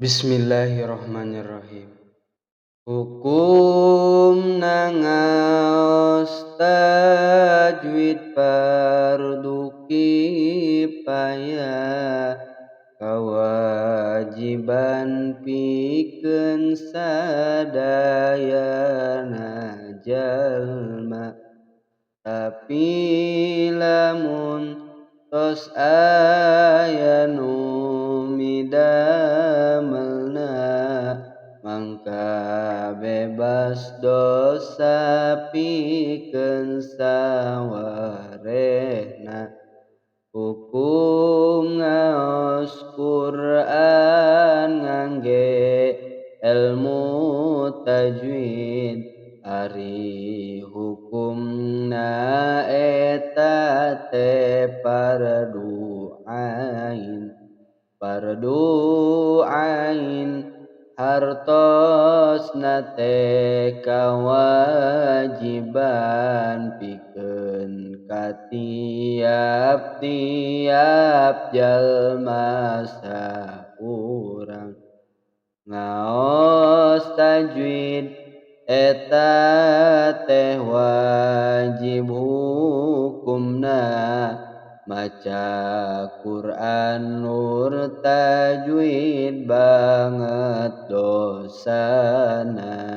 Bismillahirrahmanirrahim. Hukum ngaos tajwid fardu kifayah, kawajiban pikeun sadayana jalma. Tapi lamun tos aya nu midamelna, mangka bebas dosa pikeun sawarehna. Hukum ngaos Qur'an ngangge elmu tajwid, ari hukumna eta teh fardu ain, hartosna teh kawajiban pikeun katiap-tiap jalma saurang. Ngaos tajwid eta teh wajib hukumna, maca Qur'an nur tajwid banget dosana.